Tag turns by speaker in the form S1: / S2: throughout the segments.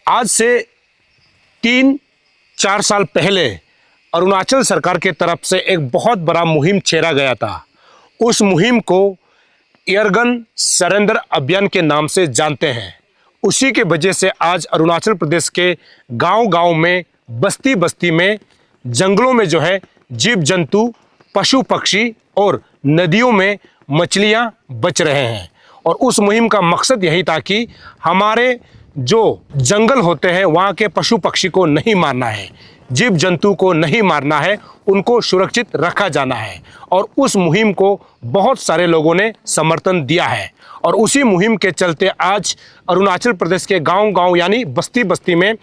S1: आज से 3-4 साल पहले अरुणाचल सरकार के तरफ से एक बहुत बड़ा मुहिम छेड़ा गया था। उस मुहिम को एयरगन सरेंडर अभियान के नाम से जानते हैं। उसी के वजह से आज अरुणाचल प्रदेश के गांव-गांव में, बस्ती बस्ती में, जंगलों में जो है जीव जंतु, पशु पक्षी और नदियों में मछलियां बच रहे हैं। और उस मुहिम का मकसद यही था कि हमारे जो जंगल होते हैं वहाँ के पशु पक्षी को नहीं मारना है, जीव जंतु को नहीं मारना है, उनको सुरक्षित रखा जाना है। और उस मुहिम को बहुत सारे लोगों ने समर्थन दिया है। और उसी मुहिम के चलते आज अरुणाचल प्रदेश के गांव-गांव यानी बस्ती बस्ती में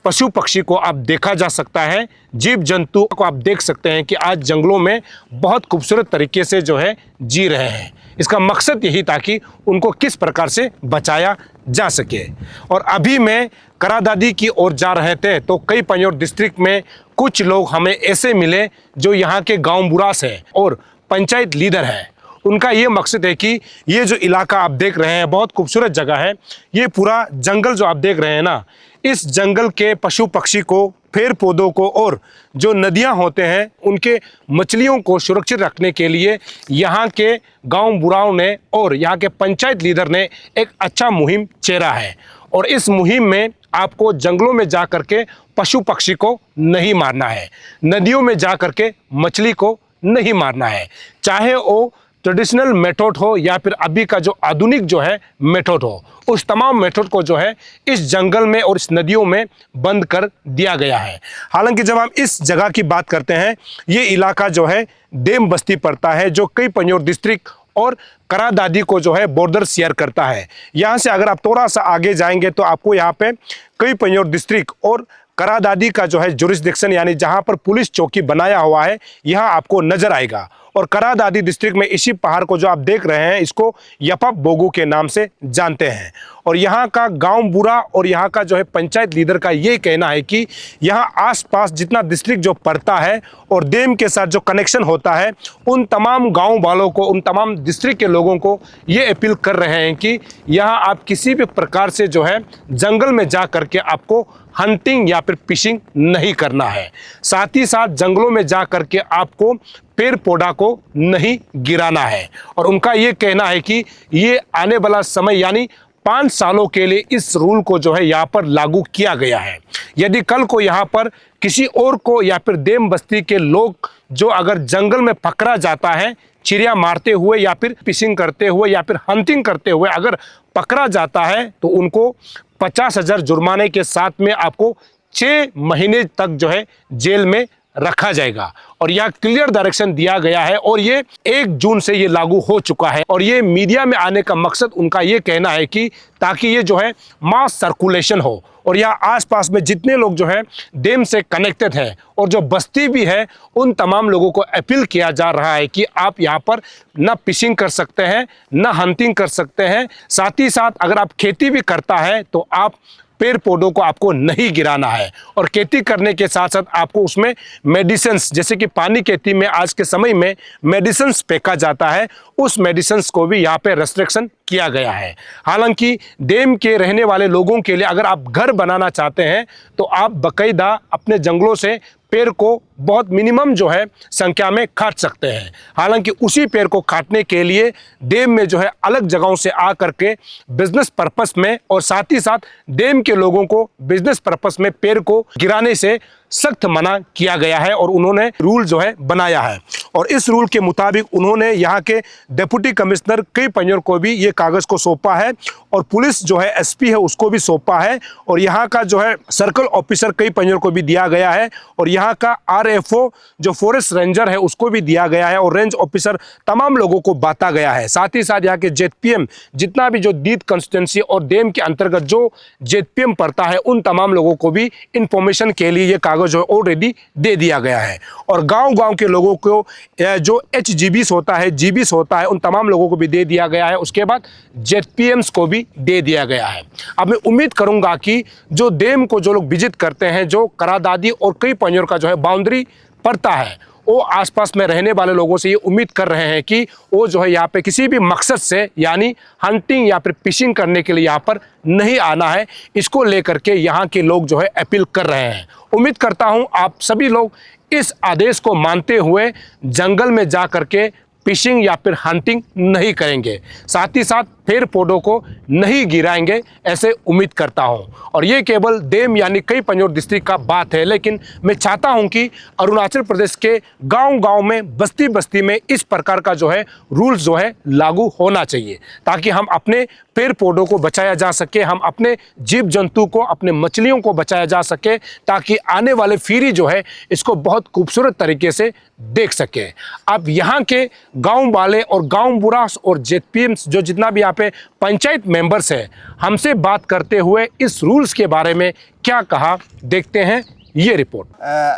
S1: पशु पक्षी को आप देखा जा सकता है, जीव जंतु को आप देख सकते हैं कि आज जंगलों में बहुत खूबसूरत तरीके से जो है जी रहे हैं। इसका मकसद यही था कि उनको किस प्रकार से बचाया जा सके। और अभी मैं करादादी की ओर जा रहे थे तो कई पंजौर डिस्ट्रिक्ट में कुछ लोग हमें ऐसे मिले जो यहाँ के गांव बुरास हैं और पंचायत लीडर हैं। उनका ये मकसद है कि ये जो इलाका आप देख रहे हैं बहुत खूबसूरत जगह है। ये पूरा जंगल जो आप देख रहे हैं ना, इस जंगल के पशु पक्षी को, पेड़ पौधों को और जो नदियां होते हैं उनके मछलियों को सुरक्षित रखने के लिए यहाँ के गांव बुढ़ाओं ने और यहाँ के पंचायत लीडर ने एक अच्छा मुहिम छेड़ा है। और इस मुहिम में आपको जंगलों में जा करके पशु पक्षी को नहीं मारना है, नदियों में जा करके मछली को नहीं मारना है, चाहे वो ट्रेडिशनल मेथड हो या फिर अभी का जो आधुनिक जो है मेथड हो। उस तमाम मेथड को जो है इस जंगल में और इस नदियों में बंद कर दिया गया है। हालांकि जब हम इस जगह की बात करते हैं, ये इलाका जो है देम बस्ती पड़ता है जो कई पंजौर डिस्ट्रिक्ट और करादादी को जो है बॉर्डर शेयर करता है। यहाँ से अगर आप थोड़ा सा आगे जाएंगे तो आपको यहाँ पे कई पंजौर डिस्ट्रिक्ट और करादादी का जो है जुरिस्डिक्शन यानी जहाँ पर पुलिस चौकी बनाया हुआ है यहाँ आपको नजर आएगा। और करादादी डिस्ट्रिक्ट में इसी पहाड़ को जो आप देख रहे हैं इसको यपप बोगू के नाम से जानते हैं। और यहाँ का गांव बुरा और यहाँ का जो है पंचायत लीडर का ये कहना है कि यहाँ आसपास जितना डिस्ट्रिक्ट जो पड़ता है और देम के साथ जो कनेक्शन होता है, उन तमाम गांव वालों को, उन तमाम डिस्ट्रिक्ट के लोगों को ये अपील कर रहे हैं कि यहाँ आप किसी भी प्रकार से जो है जंगल में जा करके आपको हंटिंग या फिर फिशिंग नहीं करना है। साथ ही साथ जंगलों में जा करके आपको पेड़ पौधा को नहीं गिराना है। और उनका ये कहना है कि ये आने वाला समय यानी 5 सालों के लिए इस रूल को जो है यहाँ पर लागू किया गया है। यदि कल को यहाँ पर किसी और को या फिर देम बस्ती के लोग जो अगर जंगल में पकड़ा जाता है चिड़िया मारते हुए या फिर फिशिंग करते हुए या फिर हंटिंग करते हुए अगर पकड़ा जाता है तो उनको 50,000 जुर्माने के साथ में आपको 6 महीने तक जो है जेल में रखा जाएगा। और यह क्लियर डायरेक्शन दिया गया है और ये 1 जून से ये लागू हो चुका है। और ये मीडिया में आने का मकसद उनका ये कहना है कि ताकि ये जो है मास सर्कुलेशन हो और यहाँ आसपास में जितने लोग जो है देम से कनेक्टेड है और जो बस्ती भी है उन तमाम लोगों को अपील किया जा रहा है कि आप यहाँ पर ना फिशिंग कर सकते हैं, ना हंटिंग कर सकते हैं। साथ ही साथ अगर आप खेती भी करता है तो आप पेड़ पौधों को आपको नहीं गिराना है। और खेती करने के साथ साथ आपको उसमें मेडिसिन्स, जैसे कि पानी खेती में आज के समय में मेडिसिन्स फेंका जाता है, उस मेडिसिन्स को भी यहाँ पे रेस्ट्रिक्शन किया गया है। हालांकि डेम के रहने वाले लोगों के लिए अगर आप घर बनाना चाहते हैं तो आप बाकायदा अपने जंगलों से पेड़ को बहुत मिनिमम जो है संख्या में काट सकते हैं। हालांकि उसी पेड़ को काटने के लिए डेम में जो है अलग जगहों से आ करके बिजनेस पर्पस में और साथ ही साथ डेम के लोगों को बिजनेस पर्पस में पेड़ को गिराने से सख्त मना किया गया है और उन्होंने रूल जो है बनाया है। और इस रूल के मुताबिक उन्होंने यहाँ के डिप्टी कमिश्नर कई पंजौर को भी ये कागज़ को सौंपा है और पुलिस जो है एसपी है उसको भी सौंपा है और यहाँ का जो है सर्कल ऑफिसर कई पंजौर को भी दिया गया है और यहाँ का आरएफओ जो फॉरेस्ट रेंजर है उसको भी दिया गया है और रेंज ऑफिसर तमाम लोगों को बांटा गया है। साथ ही साथ यहाँ के जेडपीएम जितना भी जो दीद कंस्टिट्यूंसी और देम के अंतर्गत जो जेडपीएम पड़ता है उन तमाम लोगों को भी इंफॉर्मेशन के लिए ये कागज जो ऑलरेडी दे दिया गया है। और गांव-गांव के लोगों को जो एचजीबीस होता है, जीबीस होता है, उन तमाम लोगों को भी दे दिया गया है। उसके बाद जेडपीएम्स को भी दे दिया गया है। अब मैं उम्मीद करूंगा कि जो डेम को जो लोग विजिट करते हैं, जो करादादी और कई पंजौर का जो है बाउंड्री पड़ता है, वो आसपास में रहने वाले लोगों से ये उम्मीद कर रहे हैं कि वो जो है यहाँ पे किसी भी मकसद से यानी हंटिंग या फिर फिशिंग करने के लिए यहाँ पर नहीं आना है। इसको लेकर के यहाँ के लोग जो है अपील कर रहे हैं। उम्मीद करता हूँ आप सभी लोग इस आदेश को मानते हुए जंगल में जा करके फिशिंग या फिर हंटिंग नहीं करेंगे, साथ ही साथ पेड़ पौधों को नहीं गिराएंगे, ऐसे उम्मीद करता हूं। और ये केवल देम यानी कई पंजोर डिस्ट्रिक्ट का बात है, लेकिन मैं चाहता हूं कि अरुणाचल प्रदेश के गांव-गांव में, बस्ती बस्ती में इस प्रकार का जो है रूल्स जो है लागू होना चाहिए, ताकि हम अपने पेड़ पौधों को बचाया जा सके, हम अपने जीव जंतु को, अपने मछलियों को बचाया जा सके, ताकि आने वाले पीढ़ी जो है इसको बहुत खूबसूरत तरीके से देख सके। अब यहाँ के गांव वाले और गांव बुरा और जेपीएम जो जितना भी यहाँ पे पंचायत मेंबर्स है, हमसे बात करते हुए इस रूल्स के बारे में क्या कहा, देखते हैं ये रिपोर्ट।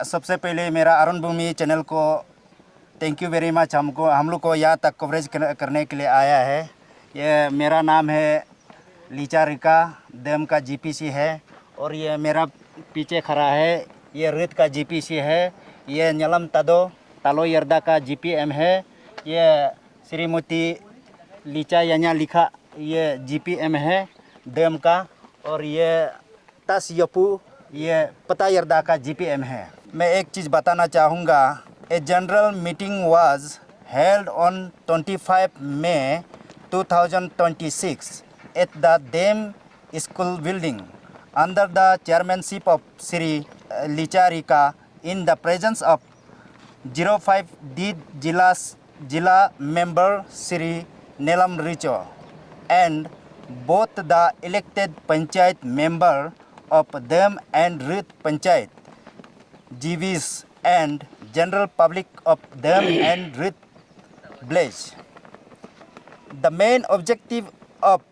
S2: सबसे पहले मेरा अरुण भूमि चैनल को थैंक यू वेरी मच। हम लोग को यहाँ तक कवरेज करने के लिए आया है। ये मेरा नाम है लीचा रिका, डैम का जीपीसी है, और ये मेरा पीछे खड़ा है ये रेत का जीपीसी है। ये न्यलम तालो यर्दा का जीपीएम है। ये श्रीमती लीचा यान्या लिखा ये जीपीएम है डैम का, और ये तस यपू ये पता यर्दा का जीपीएम है। मैं एक चीज़ बताना चाहूँगा। A general meeting was held on 25 May 2026 at the Dam School building under the chairmanship of Sri Licha Rika in the presence of 05D Jila member Sri Nelam Richo and both the elected panchayat member of Dam and Rit Panchayat, GVs and general public of Dam and Rit village. The main objective of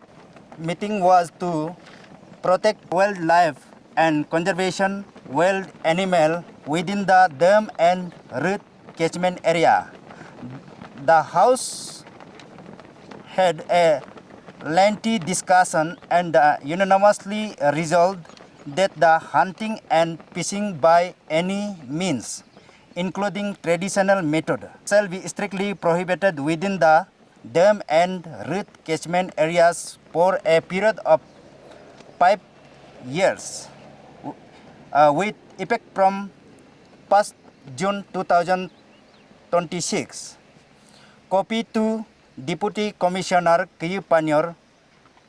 S2: meeting was to protect wildlife and conservation wild animal within the Dam and Rit catchment area. The House had a lengthy discussion and unanimously resolved that the hunting and fishing by any means, including traditional method, shall be strictly prohibited within the Dam and Rit catchment areas for a period of 5 years, with effect from 1st June 2026. Copy to Deputy Commissioner Kiyu Panyor,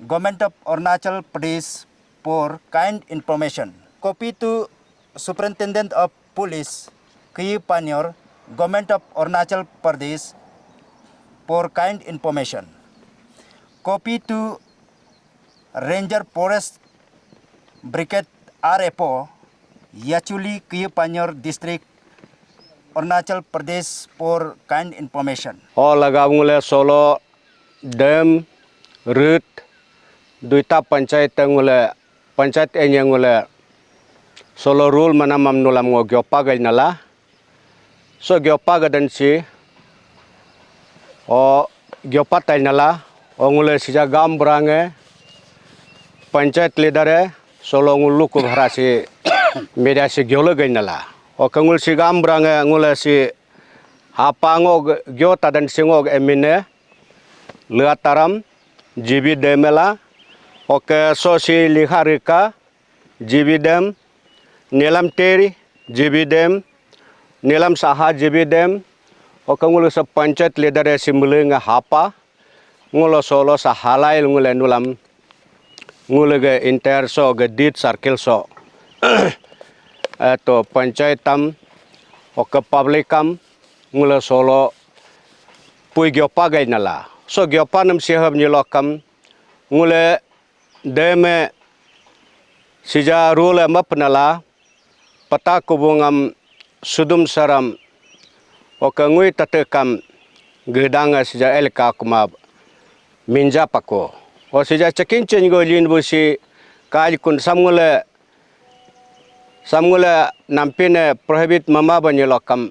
S2: Government of Arunachal Pradesh for kind information. Copy to Superintendent of Police Kiyu Panyor, Government of Arunachal Pradesh for kind information. Copy to Ranger Forest Brigade RFO, Yachuli Kiyu Panyor District, Arunachal Pradesh for kind information.
S3: और लगाऊंगे solo dam root दुईटा panchayat panchayat एंगले solo rule मना ममनुलम गो ग्योपा गई नला सो ग्योपा गदन सी और ग्योपा तय नला ओंगले सिजा गाम बुरांगे पंचायत लीडर है सोलो उल्लू को भरा सी मेरा सी ग्योले गई नला और कंगुल सी गाम बुरांगे अंगुले सी हापांगो ग्यो तदन सिंगो एमिने लुआताराम जीबी डेमेला ओके सोसी लिखा रिका जीबी डेम नीलम टेरी जीबी डेम नीलम साहा जीबी डेम और कंगुल सब पंचायत लीडर है सिमुलेंगे हापा ngulo solo sa halai ngule nulam ngule ge inter so ge dit circle so to panchayatam o ke publicam ngule solo pui gyopa gai nala so gyopa nam sehab nyilokam ngule deme sija rule mapnala pata kubungam sudum saram o ke ngui tatekam gedanga sija elka kumab minja pako और सिजा चकिन change गो लिन busy काज कुन सामगुले नाम्पिने prohibit mama बनिलकम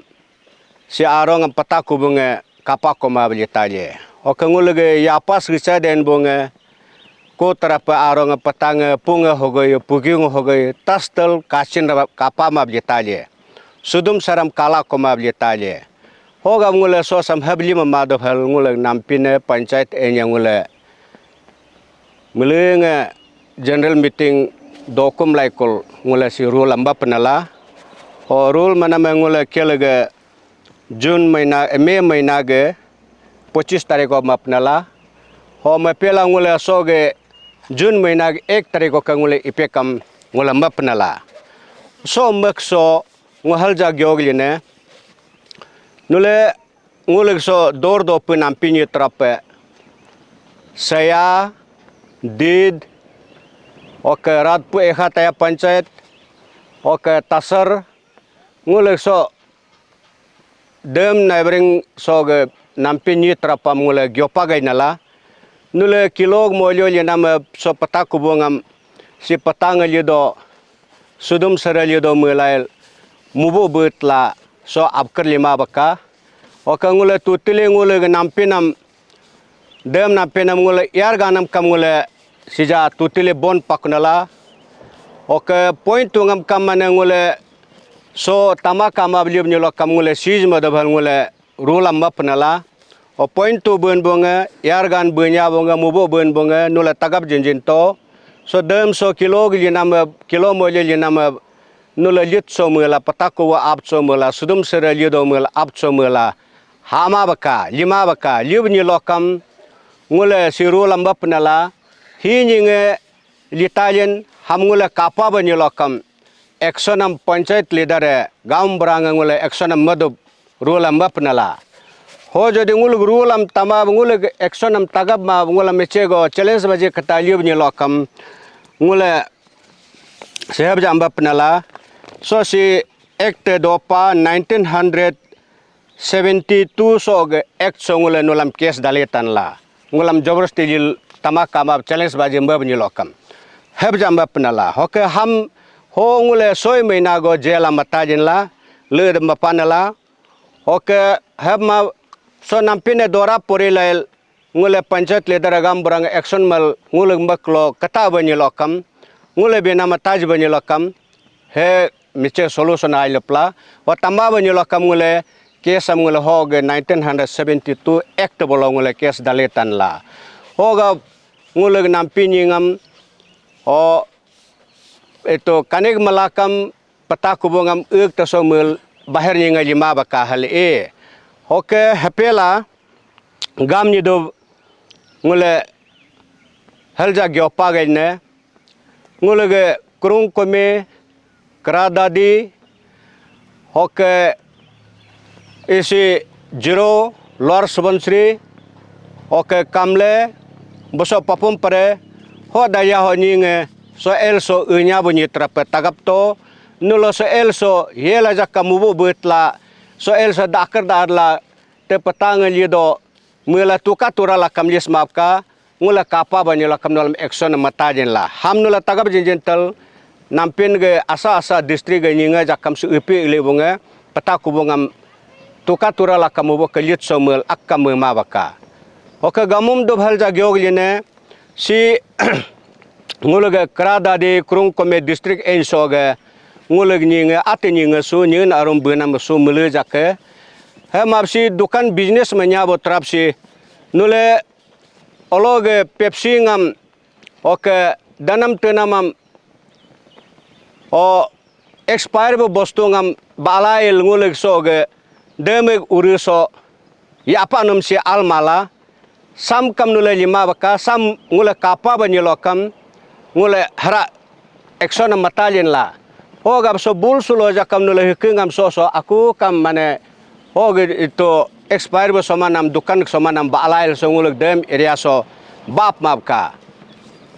S3: से आरोंग पता कुबुंगे कापा coma बलिताजे और कंगुलगे यापास Richa then बुंगे को तरफ आरोंग पतांगे पुंगे हो गए पुगिंग हो गए तस्तल काचिन कापा मा बलिताजे सुदुम सरम काला coma बलिताजे hoga ngule so sam habli ma do hal ngule nampine panchayat enya ngule mulenga general meeting dokum laikul ngule si rule amba penala ho rule mana ngule kelega Jun महीना Mei महीना के 25 तारीख को मपनला हो मैं पहला ngule soge Jun महीना के 1 तारीख को ngule ipekam ngule mapnala so makso ngahal ja gyogline nule ngule so dor do punam pinyi trape saya did oke radpu ekhataya panchayat oke tasar ngule so dem neighboring soge nampinyi trapam ngule gyopagai nala nule kilog molyo yenam so pata kubungam si patang lido sudum sarali do mulail mubo betla so abkar lima baka oka ngule tutile ngule nampinam dem nampinam ngule yar ganam kam ngule sija tutile bon paknala oka point tungam kam mane ngule so tama kama beliau nyolok kam ngule siz madabal ngule rulam mapnala o point tu ben bonga yar gan benya bonga mubo ben bonga nula tagap jinjin to so dem so kilo gilinam kilo molye linam nula lit so mula patako wa ab so mula sudum serali do mula ab so mula hama baka lima baka liu nyolok kam ngule si rulam mapnala hinyinge litalien ham ngule kapa ben nyolok kam एक्शनम panchayat leader है गांव Burang ngule एक्शनम मदब रूलम मपनला हो जदि ngul रूलम तमा ngule एक्शनम तगब मा ngule मेचेगो challenge बजे कतालियो नि लोकम ngule सेहब जाम मपनला सो C act दोपा 1972 सोग एक्ट सो ngule नुलम केस डाले तनला ngulम जबरदस्ती तमा कामा चैलेंज बजे मब नि लोकम हेब जाम मपनला होके हम हो ngule soy mehina go jela matajinla le mapanala oke habma so nampine dora porilail ngule panchayat leader agam burang action mal ngule maklo kata bani lokam ngule bena mataj bani lokam he miche solution ailapla wa tamba bani lokam ngule case ngule hog 1972 act bolo ngule case daletan la hoga ngule nampini ngam o itu kanig malakam pata kubungam tasomul bahar nyinga lima baka hal hoke hapela gam ni do ngule halja gyopa gaine ngule ge kurung kome kradadi hoke isi jiro lor subansri hoke kamle boso papum pare ho daya ho nyinge so elso unya bunyi trape tagap to nulo so elso yela jakka mubu betla so elso dakar darla te petang lido mula tuka turala kamlis mapka ngula kapa banyula kamnol action matajen la ham nula tagap jinjental nampin ge asa district ge nyinga jakam su upi ile bunga peta kubungam tuka turala kamubo kelit somel akkam mabaka oka gamum do bhal jagyogline si ngulage kradadi kurung kome district ensoge ngulag nyinge ate nyinge su nyin arum benam su mele jake he mapsi dukan business manya bo trapsi nule ologe pepsi ngam oke danam tenamam o expire bo bostu ngam balail ngulag soge demeg uriso yapanum si almala sam kam nule lima baka sam ngule kapa banyilokam ngule hara action matalin la hoga so bul sulo jakam nule hikingam so aku kam mane hoge itu expire bo somanam dukan somanam balail so ngule dem area so bap mapka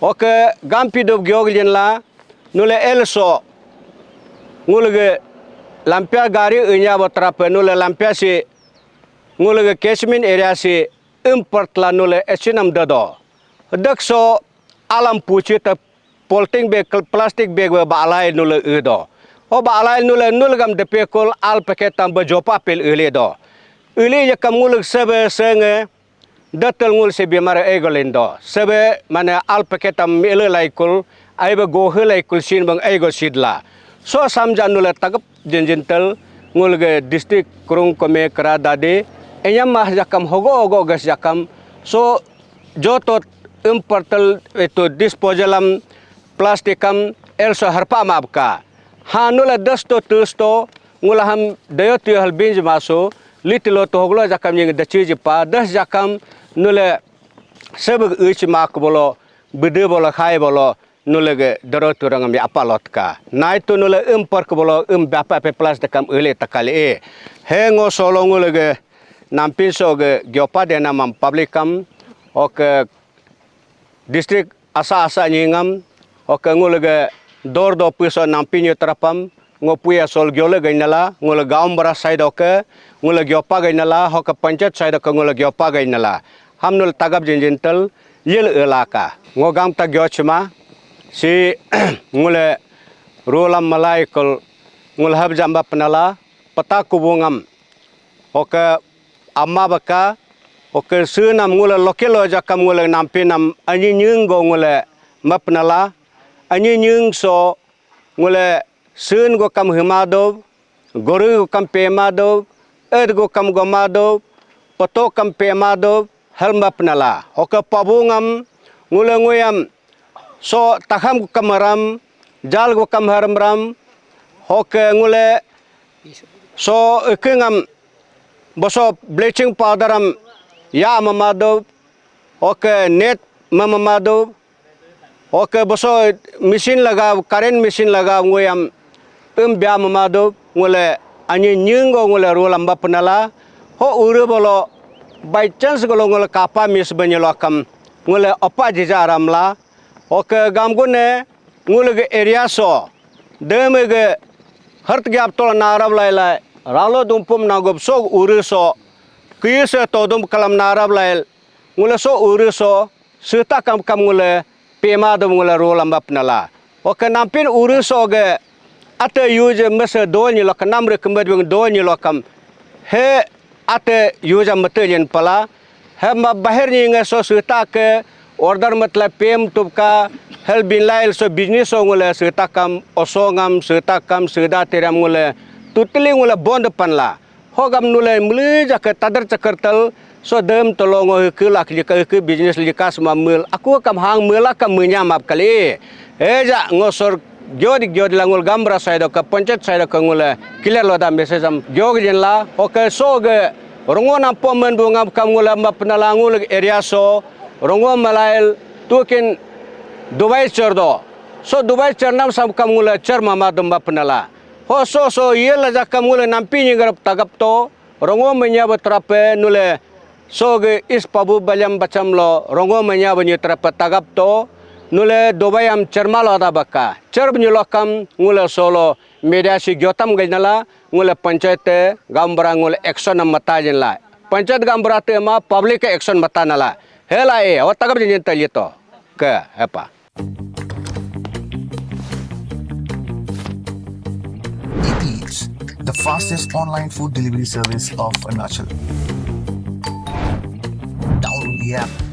S3: oke gampi do gyoglin la nule elso ngule lampia gari unya botrape nule lampia si ngule catchment area si import la nule esinam dado dakso alam puci te polting bag plastic bag balai nule edo o balai nule gam de pekol al paketam bejopa pel eledo uli ya kamul sebe senge datel ngul se bimar egolindo sebe mana al paketam mele laikul aiba go he laikul sin bang ego sidla so samjan nule tagap jinjintel ngul ge district kurung kome kera dade enyam mah jakam hogo gas jakam so jotot impartal itu disposalam plastikam elso harpa mabka hanula dasto tusto ngulaham dayoti hal binj maso litilo to hoglo jakam yeng dachi pa 10 jakam nule sebeg uch mak bolo bede bolo khai bolo nule ge darot turang mi apalot ka nai to nule impar ko bolo bapa pe plastikam ele takale e hengo solo ngule ge nampin so ge gyopa de namam publicam ok district asa nyingam ok ngule ge dor do piso nampin yotrapam ngopuya sol gyole gainala ngule gaumbara side ok ngule gyopa gainala hok panchat side ok ngule gyopa gainala hamnul tagab jinjintal yel elaka ngogam ta gyochma si ngule rolam malaikol ngule hab jamba penala pata kubungam ok amma baka ok sunam ngule lokelo jakam ngule nampinam anyi nyungo ngule mapnala anyi nyung so ngule sun go kam himado goru go kam pemado go kam gomado poto kam pemado helma penala hoka pabungam ngule nguyam so takam go kamaram jal go kam haramram hoka ngule so ikengam boso bleaching powderam ya mamado hoka net mamado hoka boso machine laga current machine laga nguyam bia mamado ngule anyi nyingo ngule rolam bapnala ho ure bolo by chance golo ngule kapa mis banyolakam ngule apa jijaramla ok gamgune ngule ge area so deme ge hart gyap tol narab laila ralo dumpum nagob so ure so kise todum kalam narab lail ngule so ure so suta kam ngule pema dum ngule rolam bapnala ok nampin ure so ge ate use mese dolni lokam namre kembed beng dolni lokam he ate use material pala he ma bahir ni nge so suta ke order matlab pem tubka hel bin lail so business so ngule suta kam osongam suta kam suda teram ngule tutli ngule bond panla hogam nule mli jak tadar chakartal so dem tolongo ke lak ke business likas mamul aku kam hang mela kam menyam ap kali eja ngosor gyod langul gambra side ka panchat side ka ngule clear loda message am gyog jenla okay so ge rongo na pomen bunga kam ngule mapnalangul area so rongo malail tukin dubai chordo so dubai charnam sam kam ngule charma madum mapnala ho so yela ja kam ngule nampi ngarap tagap to rongo menya batrape nule so ge is pabu balam bachamlo rongo menya banyu trape tagap to nule Dubai am cermal ada baka cerb nyulokam ngule solo media si gyotam gainala ngule panchayat gambara ngule action am mata jinla panchayat gambara te ma public action mata nala hela e otagab jin talito ke apa
S4: Eats, the fastest online food delivery service of Arunachal. Download the app